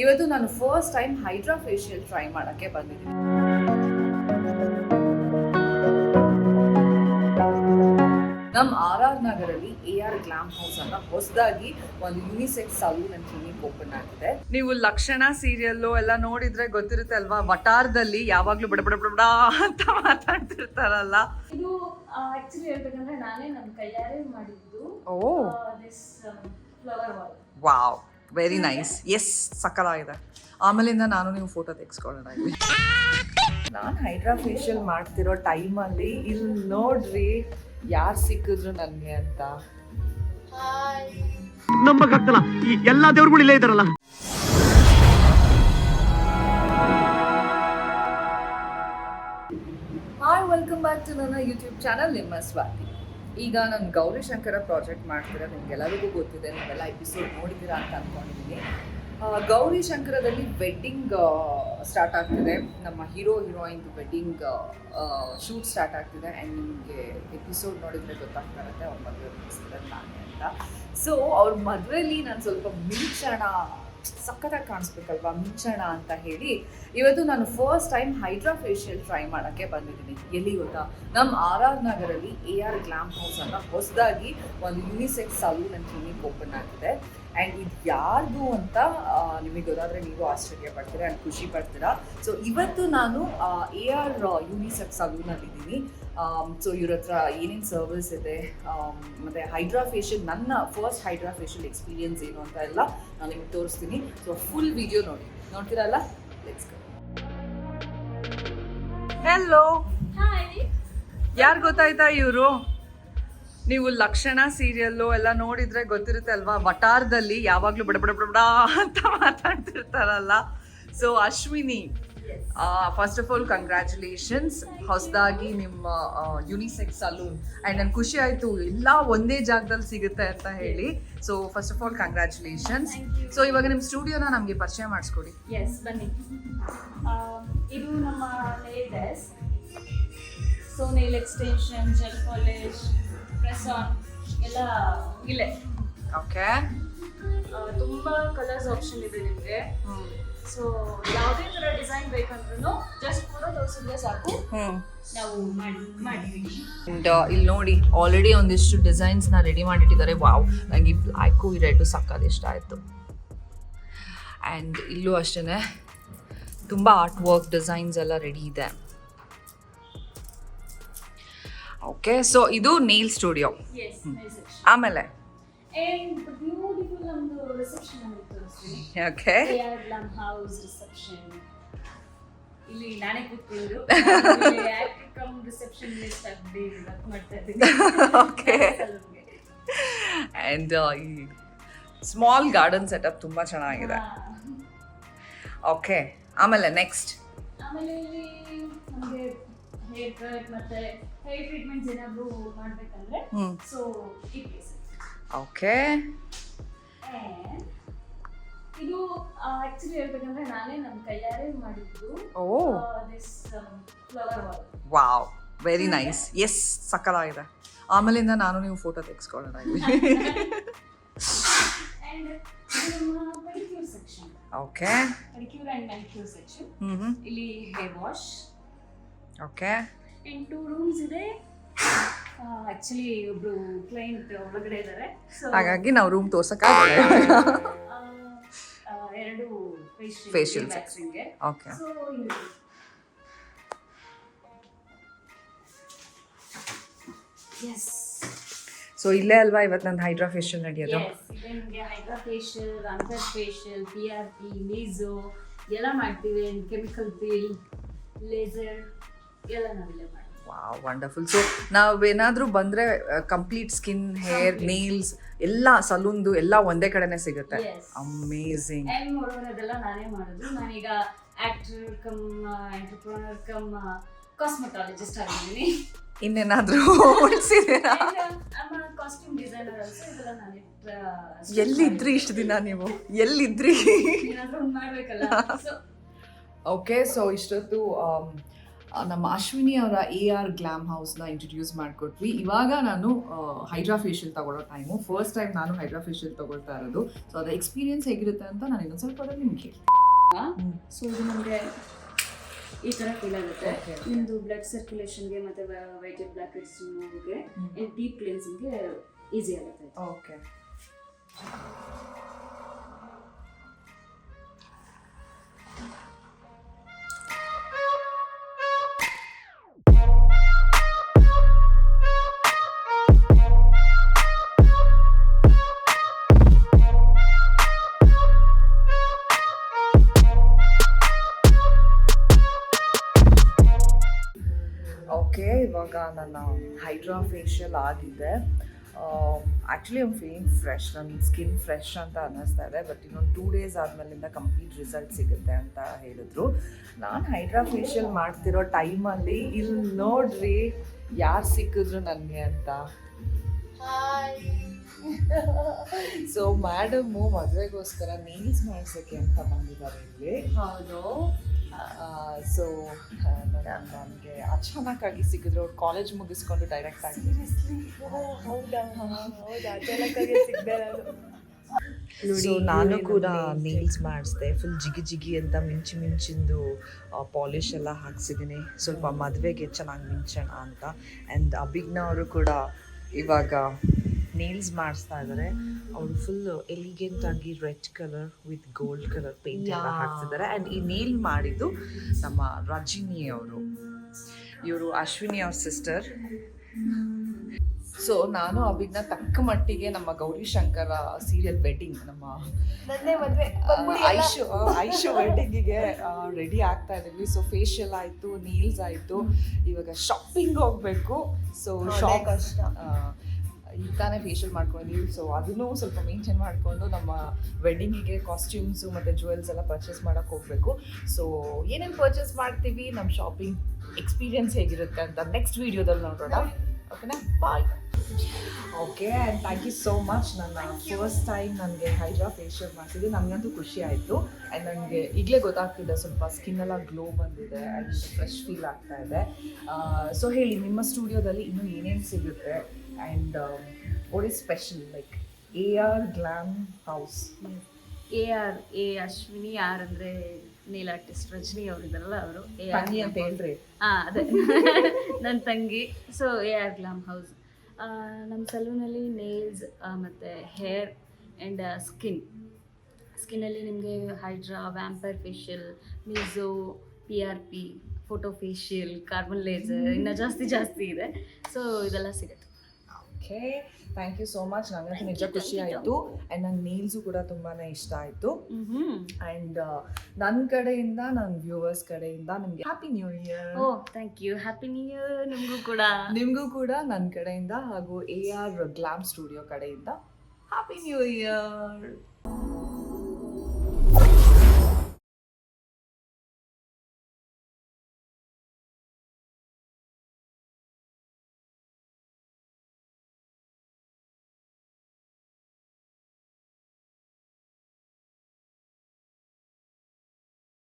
ಇವತ್ತು ನಾನು first time hydra facial try ಮಾಡೋಕ್ಕೆ ಬಂದಿದ್ದೀನಿ. ನಮ್ಮ RR ನಗರಲ್ಲಿ AR ಗ್ಲಾಮ್ ಹೌಸ್ ಅಂತ ಹೊಸದಾಗಿ ಒಂದು unisex salon and clinic open ಆಗಿದೆ. ನೀವು ಲಕ್ಷಣ ಸೀರಿಯಲ್ಲು ಎಲ್ಲ ನೋಡಿದ್ರೆ ಗೊತ್ತಿರುತ್ತೆ ಅಲ್ವಾ, ವಟಾರದಲ್ಲಿ ಯಾವಾಗ್ಲೂ ಬಡ ಬಡ ಬಡ ಅಂತ ಮಾತಾಡ್ತಿರ್ತಾರಲ್ಲ. ಇದು ಆಕ್ಚುಲಿ ಹೇಳ್ಬೇಕಂದ್ರೆ ನಾನೇ ನನ್ನ ಕೈಯಾರೆ ಮಾಡಿದ್ದು. This flower wall. Wow, very nice. Yes, ಸಕ್ಕತ್ತಾಗಿದೆ. ಆಮೇಲಿಂದ ನಾನು ನೀವು ಫೋಟೋ ತೆಗೆಸ್ಕೊಳ್ಳೋಣ. ನಾನು ಹೈಡ್ರಾ ಫೇಶಿಯಲ್ ಮಾಡ್ತಿರೋ ಟೈಮಲ್ಲಿ ಇಲ್ಲಿ ನೋಡ್ರಿ ಯಾರು ಸಿಕ್ಕಿದ್ರು ನನಗೆ ಅಂತ. ನಂಬಕ್ಕಾಗ್ತಲ್ಲ, ಈ ಎಲ್ಲಾ ದೇವ್ರುಗಳು ಇಲ್ಲೇ ಇದಾರಲ್ಲ. ಹಾಯ್, ವೆಲ್ಕಮ್ ಬ್ಯಾಕ್ ಟು ನನ್ನ ಯೂಟ್ಯೂಬ್ ಚಾನಲ್, ನಿಮ್ಮ ಸ್ವಾತಿ. ಈಗ ನಾನು ಗೌರಿ ಶಂಕರ ಪ್ರಾಜೆಕ್ಟ್ ಮಾಡ್ತಿರೋ ನಿಮ್ಗೆಲ್ಲರಿಗೂ ಗೊತ್ತಿದೆ, ನೀವೆಲ್ಲ ಎಪಿಸೋಡ್ ನೋಡಿದ್ದೀರಾ ಅಂತ ಅಂದ್ಕೊಂಡಿದ್ದೀನಿ. ಗೌರಿ ಶಂಕರದಲ್ಲಿ ವೆಡ್ಡಿಂಗ್ ಸ್ಟಾರ್ಟ್ ಆಗ್ತಿದೆ. ನಮ್ಮ ಹೀರೋಯಿನ್ದು ವೆಡ್ಡಿಂಗ್ ಶೂಟ್ ಸ್ಟಾರ್ಟ್ ಆಗ್ತಿದೆ. ಆ್ಯಂಡ್ ನಿಮಗೆ ಎಪಿಸೋಡ್ ನೋಡಿದರೆ ಗೊತ್ತಾಗ್ತಾ ಇರುತ್ತೆ ಅವ್ರ ಮದುವೆ ಮುಗಿಸ್ತಿರೋದು ನಾನೇ ಅಂತ. ಸೊ ಅವ್ರ ಮದುವೆಯಲ್ಲಿ ನಾನು ಸ್ವಲ್ಪ ಮಿಂಚಣ, ಸಖತ್ತಾಗಿ ಕಾಣಿಸ್ಬೇಕಲ್ವಾ, ಮಿಂಚಣ ಅಂತ ಹೇಳಿ ಇವತ್ತು ನಾನು first time hydra facial try ಮಾಡೋಕ್ಕೆ ಬಂದಿದ್ದೀನಿ. ಎಲ್ಲಿ ಗೊತ್ತಾ, ನಮ್ಮ RR ನಗರಲ್ಲಿ AR ಗ್ಲಾಮ್ ಹೌಸ್ ಅಂತ ಹೊಸದಾಗಿ ಒಂದು unisex salon and clinic open ಆಗಿದೆ. ಆ್ಯಂಡ್ ಇದು ಯಾರ್ದು ಅಂತ ನಿಮಗೆ ಗೊತ್ತಾದರೆ ನೀವು ಆಶ್ಚರ್ಯ ಪಡ್ತೀರಾ ಆ್ಯಂಡ್ ಖುಷಿ ಪಡ್ತೀರಾ. ಸೊ ಇವತ್ತು ನಾನು AR ಯುನಿಸೆಕ್ಸ್ ಸಲೂನಲ್ಲಿದ್ದೀನಿ. ಸೊ ಇವ್ರ ಹತ್ರ ಏನೇನು ಸರ್ವಿಸ್ ಇದೆ ಮತ್ತು ಹೈಡ್ರಾ ಫೇಶಿಯಲ್, ನನ್ನ ಫಸ್ಟ್ ಹೈಡ್ರಾ ಫೇಶಿಯಲ್ ಎಕ್ಸ್ಪೀರಿಯನ್ಸ್ ಏನು ಅಂತ ಎಲ್ಲ ನಾನು ನಿಮಗೆ ತೋರಿಸ್ತೀನಿ. ಸೊ ಫುಲ್ ವಿಡಿಯೋ ನೋಡ್ತೀರಲ್ಲ, ಲೆಟ್ಸ್ ಗೋ. Hello, hi. ಯಾರು ಗೊತ್ತಾಯ್ತಾ ಇವರು? ನೀವು ಲಕ್ಷಣ ಸೀರಿಯಲ್ಲು ಎಲ್ಲ ನೋಡಿದ್ರೆ ಗೊತ್ತಿರುತ್ತೆ ಅಲ್ವಾ, ವಟಾರದಲ್ಲಿ ಯಾವಾಗಲೂ ಬಡ ಬಡ ಬಡ ಅಂತ ಮಾತಾಡ್ತಿರ್ತಾರಲ್ಲ. So Ashwini, first of all congratulations, ಹೊಸದಾಗಿ ನಿಮ್ಮ ಯುನಿಸೆಕ್ಸ್ ಸಲೂನ್. ಆ್ಯಂಡ್ ನನಗೆ ಖುಷಿ ಆಯಿತು ಎಲ್ಲ ಒಂದೇ ಜಾಗದಲ್ಲಿ ಸಿಗುತ್ತೆ ಅಂತ ಹೇಳಿ. So first of all congratulations. So ಇವಾಗ ನಿಮ್ಮ ಸ್ಟುಡಿಯೋನ ನಮಗೆ ಪರಿಚಯ ಮಾಡಿಸ್ಕೊಡಿ. ಎಸ್, ಬನ್ನಿ. ಇದು ನಮ್ಮ nail desk. So nail extension, gel polish, press on ಎಲ್ಲ ಇಲ್ಲೇ. ಓಕೆ, ತುಂಬ ಕಲರ್ಸ್ ಆಪ್ಷನ್ ಇದೆ ನಿಮಗೆ. ಸೊ ಯಾವುದೇ ಥರ ಡಿಸೈನ್ ಬೇಕಂದ್ರೂ ಜಸ್ಟ್ ಫೋಟೋ ತೋರಿಸಿದ್ರೆ ಸಾಕು, ನಾವು ಮಾಡಿದ್ದೀವಿ. ಆ್ಯಂಡ್ ಇಲ್ಲಿ ನೋಡಿ, ಆಲ್ರೆಡಿ ಒಂದಿಷ್ಟು ಡಿಸೈನ್ಸ್ನ ರೆಡಿ ಮಾಡಿಟ್ಟಿದ್ದಾರೆ. ವಾವ್, ನನಗೆ ಈ ಬ್ಲ್ಯಾಕು ಈ ರೆಡ್ಡು ಸಕ್ಕದ ಇಷ್ಟ ಆಯಿತು. ಆ್ಯಂಡ್ ಇಲ್ಲೂ ಅಷ್ಟೇ ತುಂಬ ಆರ್ಟ್ ವರ್ಕ್ ಡಿಸೈನ್ಸ್ ಎಲ್ಲ ರೆಡಿ ಇದೆ. ಓಕೆ, ಸೊ ಇದು ನೇಲ್ ಸ್ಟುಡಿಯೋ. ಆಮೇಲೆ And beautiful ನಮ್ದು ರಿಸೆಪ್ಷನ್ ಅಂತ ತೋರಿಸ್ತೀನಿ. Okay, AR glam house reception. ಇಲ್ಲಿ ನಾನೇ ಕೂತ್ಕೊಳ್ಳೋದು, ಕಮ್ ರಿಸೆಪ್ಷನಿಸ್ಟ್ ಆಗಿ ವರ್ಕ್ ಮಾಡ್ತಾ ಇದ್ದೀನಿ. ಓಕೆ. ಆ್ಯಂಡ್ ಈ ಸ್ಮಾಲ್ ಗಾರ್ಡನ್ ಸೆಟಪ್ ತುಂಬ ಚೆನ್ನಾಗಿದೆ. ಓಕೆ, ಆಮೇಲೆ ನೆಕ್ಸ್ಟ್. ಆಮೇಲೆ ಇಲ್ಲಿ ನಮಗೆ ಹೇರ್ ಕಟ್ ಮತ್ತೆ ಹೇರ್ ಟ್ರೀಟ್ಮೆಂಟ್ಸ್ ಏನಾದರೂ ಮಾಡಬೇಕಂದ್ರೆ ಸೊ ಈ ಪ್ಲೇಸ್. ಓಕೆ, ಇದು ಆಕ್ಚುಲಿ ಹೇಳ್ಬೇಕಂದ್ರೆ ನಾನೇ ನನ್ನ ಕೈಯಾರೆ ಮಾಡಿದ್ದು. This flower wall. Wow, very nice. Yes, ಸಕ್ಕತ್ತಾಗಿದೆ. ಆಮೇಲಿಂದ ನಾನು ನೀವು ಫೋಟೋ ತೆಗೆಸ್ಕೊಳ್ಳೋಣ. ಅಂಡ್ ನಮ್ಮ pedicure section. Okay, pedicure and manicure section. ಇಲ್ಲಿ hair wash. Okay, and 2 rooms ಇದೆ. ಆಕ್ಚುಲಿ ಒಬ್ರು ಕ್ಲೈಂಟ್ ಒಳಗಡೆ ಇದ್ದಾರೆ, ಹಾಗಾಗಿ ನಾವು ರೂಮ್ ತೋರ್ಸಕ್ಕಾಗಲ್ಲ. 2 ಫೇಶಿಯಲ್ ವ್ಯಾಕ್ಸಿಂಗ್ಗೆ. Okay, so yes. ಸೊ ಇಲ್ಲೇ ಅಲ್ವಾ ಇವತ್ತು ನನ್ನ ಹೈಡ್ರಾ ಫೇಶಿಯಲ್ ನಡೆಯೋದು? ಇದೆ ನಿಮಗೆ ಹೈಡ್ರಾ ಫೇಶಿಯಲ್, ರಾಂಪರ್ ಫೇಶಿಯಲ್, PRP, ಮೀಸೋ ಎಲ್ಲ ಮಾಡ್ತೀವಿ. ಕೆಮಿಕಲ್ ಪೀಲ್, ಲೇಸರ್ ಎಲ್ಲ ನಾವಿಲ್ಲೇ ಮಾಡ್ತೀವಿ. Wow, wonderful. ಸೊ ನಾವೇನಾದರೂ ಬಂದರೆ ಕಂಪ್ಲೀಟ್ ಸ್ಕಿನ್, ಹೇರ್, ನೇಲ್ಸ್ ಎಲ್ಲ ಸಲೂನ್ದು ಎಲ್ಲ ಒಂದೇ ಕಡೆನೇ ಸಿಗುತ್ತೆ. ಅಮೇಝಿಂಗ್. ಆ್ಯಂಡ್ ಮೋರೋವರ್ ಅದೆಲ್ಲ ನಾನೇ ಮಾಡೋದು. ನಾನೀಗ actor come entrepreneur come cosmetologist ಆಗಿದ್ದೀನಿ. ಇನ್ನೇನಾದರೂ ಉಳಿಸಿದ್ದೀರಾ? Costume designer also. ಇದೆಲ್ಲ ನಾನೇ. ಎಲ್ಲಿದ್ರಿ ಇಷ್ಟು ದಿನ ನೀವು? ಎಲ್ಲಿದ್ರಿ? ಏನಾದರೂ ಒಂದು ಮಾಡಬೇಕಲ್ಲ. ಸೊ ಓಕೆ, ಸೊ ಇಷ್ಟೊತ್ತು ನಮ್ಮ ಅಶ್ವಿನಿ ಅವರ AR ಗ್ಲಾಮ್ ಹೌಸ್ನ ಇಂಟ್ರೊಡ್ಯೂಸ್ ಮಾಡಿಕೊಟ್ವಿ. ಇವಾಗ ನಾನು ಹೈಡ್ರಾ ಫೇಶಿಯಲ್ ತಗೊಳ್ಳೋ ಟೈಮು, ಫಸ್ಟ್ ಟೈಮ್ ನಾನು ಹೈಡ್ರಾ ಫೇಶಿಯಲ್ ತಗೊಳ್ತಾ ಇರೋದು. ಸೊ ಅದರ ಎಕ್ಸ್ಪೀರಿಯನ್ಸ್ ಹೇಗಿರುತ್ತೆ ಅಂತ ನಾನು ಇನ್ನೊಂದು ಸ್ವಲ್ಪ ನಿಮ್ಗೆ ಹೇಳಿ. ಸೊ ಇದು ನಮಗೆ ಈ ಥರ ಫೀಲ್ ಆಗುತ್ತೆ. ನಿಮ್ಮದು ಬ್ಲಡ್ ಸರ್ಕ್ಯುಲೇಷನ್ಗೆ ಮತ್ತು ವೈಟೆಡ್ ಬ್ಲ್ಯಾಕ್ ಹೆಡ್ಸ್ ರಿಮೂವ್ಗೆ ಆ್ಯಂಡ್ ಡೀಪ್ ಕ್ಲೆನ್ಸಿಂಗ್ಗೆ ಈಸಿ ಆಗುತ್ತೆ. ಓಕೆ. ಓಕೆ, ಇವಾಗ ನನ್ನ ಹೈಡ್ರಾ ಫೇಶಿಯಲ್ ಆಗಿದೆ. ಆ್ಯಕ್ಚುಲಿ ಐಮ್ ಫೀಲಿಂಗ್ ಫ್ರೆಶ್, ನನ್ನ ಸ್ಕಿನ್ ಫ್ರೆಶ್ ಅಂತ ಅನ್ನಿಸ್ತಾ ಇದೆ. ಬಟ್ ಇನ್ನೊಂದು 2 days ಆದಮೇಲಿಂದ ಕಂಪ್ಲೀಟ್ ರಿಸಲ್ಟ್ ಸಿಗುತ್ತೆ ಅಂತ ಹೇಳಿದ್ರು. ನಾನು ಹೈಡ್ರಾ ಫೇಶಿಯಲ್ ಮಾಡ್ತಿರೋ ಟೈಮಲ್ಲಿ ಇಲ್ಲಿ ನೋಡ್ರಿ ಯಾರು ಸಿಕ್ಕಿದ್ರು ನನಗೆ ಅಂತ. ಸೊ ಮೇಡಮ್ಮು ಮದುವೆಗೋಸ್ಕರ ನೇಲ್ಸ್ ಮಾಡ್ಸೋಕ್ಕೆ ಅಂತ ಬಂದಿದ್ದಾರೆ ಇಲ್ಲಿ. ಹೌದು. ಸೊ ನನಗೆ ಅಚಾನಕ್ಕಾಗಿ ಸಿಕ್ಕಿದ್ರು. ಅವ್ರು ಕಾಲೇಜ್ ಮುಗಿಸ್ಕೊಂಡು ಡೈರೆಕ್ಟ್ ಆಗಿ. ಸೊ ನಾನು ಕೂಡ ನೇಲ್ಸ್ ಮಾಡಿಸ್ದೆ. ಫುಲ್ ಜಿಗಿ ಜಿಗಿ ಅಂತ ಮಿಂಚಿಂದು ಪಾಲಿಶ್ ಎಲ್ಲ ಹಾಕ್ಸಿದ್ದೀನಿ, ಸ್ವಲ್ಪ ಮದುವೆಗೆ ಚೆನ್ನಾಗಿ ಮಿಂಚೋಣ ಅಂತ. ಆ್ಯಂಡ್ ಅಭಿಜ್ಞಾ ಅವರು ಕೂಡ ಇವಾಗ ನೇಲ್ಸ್ ಮಾಡಿಸ್ತಾ ಇದ್ದಾರೆ. ಅವರು ಫುಲ್ ಎಲಿಗೆಂಟ್ ಆಗಿ red colour with gold colour paint ಎಲ್ಲ ಹಾಕ್ತಿದ್ದಾರೆ. ಆ್ಯಂಡ್ ಈ ನೇಲ್ ಮಾಡಿದ್ದು ನಮ್ಮ ರಜಿನಿ ಅವರು, ಇವರು ಅಶ್ವಿನಿ ಅವ್ರ ಸಿಸ್ಟರ್. ಸೊ ನಾನು ಅಭಿಜ್ಞಾ ತಕ್ಕ ಮಟ್ಟಿಗೆ ನಮ್ಮ ಗೌರಿಶಂಕರ ಸೀರಿಯಲ್ ವೆಡ್ಡಿಂಗ್, ನಮ್ಮ ಐಶು ವೆಡ್ಡಿಂಗಿಗೆ ರೆಡಿ ಆಗ್ತಾ ಇದ್ದೀವಿ. ಸೊ ಫೇಶಿಯಲ್ ಆಯಿತು, ನೇಲ್ಸ್ ಆಯಿತು, ಇವಾಗ ಶಾಪಿಂಗ್ ಹೋಗಬೇಕು. ಸೊ ಶಾಪ್ ಈಗ ತಾನೇ ಫೇಶಿಯಲ್ ಮಾಡ್ಕೊಂಡಿದ್ದೀವಿ. ಸೊ ಅದನ್ನು ಸ್ವಲ್ಪ ಮೇಂಟೈನ್ ಮಾಡಿಕೊಂಡು ನಮ್ಮ ವೆಡ್ಡಿಂಗಿಗೆ ಕಾಸ್ಟ್ಯೂಮ್ಸು ಮತ್ತು ಜ್ಯುವೆಲ್ಸ್ ಎಲ್ಲ ಪರ್ಚೇಸ್ ಮಾಡೋಕ್ಕೆ ಹೋಗಬೇಕು. ಸೊ ಏನೇನು ಪರ್ಚೇಸ್ ಮಾಡ್ತೀವಿ, ನಮ್ಮ ಶಾಪಿಂಗ್ ಎಕ್ಸ್ಪೀರಿಯನ್ಸ್ ಹೇಗಿರುತ್ತೆ ಅಂತ ನೆಕ್ಸ್ಟ್ ವೀಡಿಯೋದಲ್ಲಿ ನೋಡೋಣ. ಓಕೆನಾ? Bye. Okay, and thank you so much. ನನ್ನ ಫಸ್ಟ್ ಟೈಮ್ ನನಗೆ ಹೈಡ್ರಾ ಫೇಶಿಯಲ್ ಮಾಡ್ತಿದ್ದೆ. ನನಗಂತೂ ಖುಷಿ ಆಯಿತು. ಆ್ಯಂಡ್ ನನಗೆ ಈಗಲೇ ಗೊತ್ತಾಗ್ತಿದೆ ಸ್ವಲ್ಪ ಸ್ಕಿನ್ನೆಲ್ಲ ಗ್ಲೋ ಬಂದಿದೆ ಆ್ಯಂಡ್ ಫ್ರೆಶ್ ಫೀಲ್ ಆಗ್ತಾ ಇದೆ. ಸೊ ಹೇಳಿ, ನಿಮ್ಮ ಸ್ಟುಡಿಯೋದಲ್ಲಿ ಇನ್ನೂ ಏನೇನು ಸಿಗುತ್ತೆ and what is special like AR glam house? Ashwini R ಅಂದರೆ ನೇಲ್ ಆರ್ಟಿಸ್ಟ್ ರಜನಿ ಅವರು ಇದ್ದಾರಲ್ಲ, ಅವರು ತಂಗಿ ಅಂತ ಹೇಳ್ರಿ. ಅದೇ ನನ್ನ ತಂಗಿ. ಸೊ AR ಗ್ಲಾಮ್ ಹೌಸ್ ನಮ್ಮ ಸಲೂನಲ್ಲಿ ನೇಲ್ಸ್ ಮತ್ತು ಹೇರ್ ಆ್ಯಂಡ್ ಸ್ಕಿನ್ನಲ್ಲಿ ನಿಮಗೆ ಹೈಡ್ರಾ, ವ್ಯಾಂಪೈರ್ ಫೇಶಿಯಲ್, ಮಿಝೋ, PRP, photo facial, carbon laser, ಇನ್ನು ಜಾಸ್ತಿ ಇದೆ. ಸೊ ಇದೆಲ್ಲ ಸಿಗುತ್ತೆ. Okay, thank you so much. ನನಗಂತೂ ನಿಜ ಖುಷಿ ಆಯಿತು. ಆ್ಯಂಡ್ ನಂಗೆ ನೇಲ್ಸು ಕೂಡ ತುಂಬಾ ಇಷ್ಟ ಆಯಿತು. ಆ್ಯಂಡ್ ನನ್ನ ಕಡೆಯಿಂದ, ನನ್ನ ವ್ಯೂವರ್ಸ್ ಕಡೆಯಿಂದ ನಿಮಗೆ happy new year. Thank you. Happy new year ನಿಮಗೂ ಕೂಡ ನನ್ನ ಕಡೆಯಿಂದ ಹಾಗೂ AR ಗ್ಲಾಮ್ ಸ್ಟುಡಿಯೋ ಕಡೆಯಿಂದ ಹ್ಯಾಪಿ ನ್ಯೂ ಇಯರ್.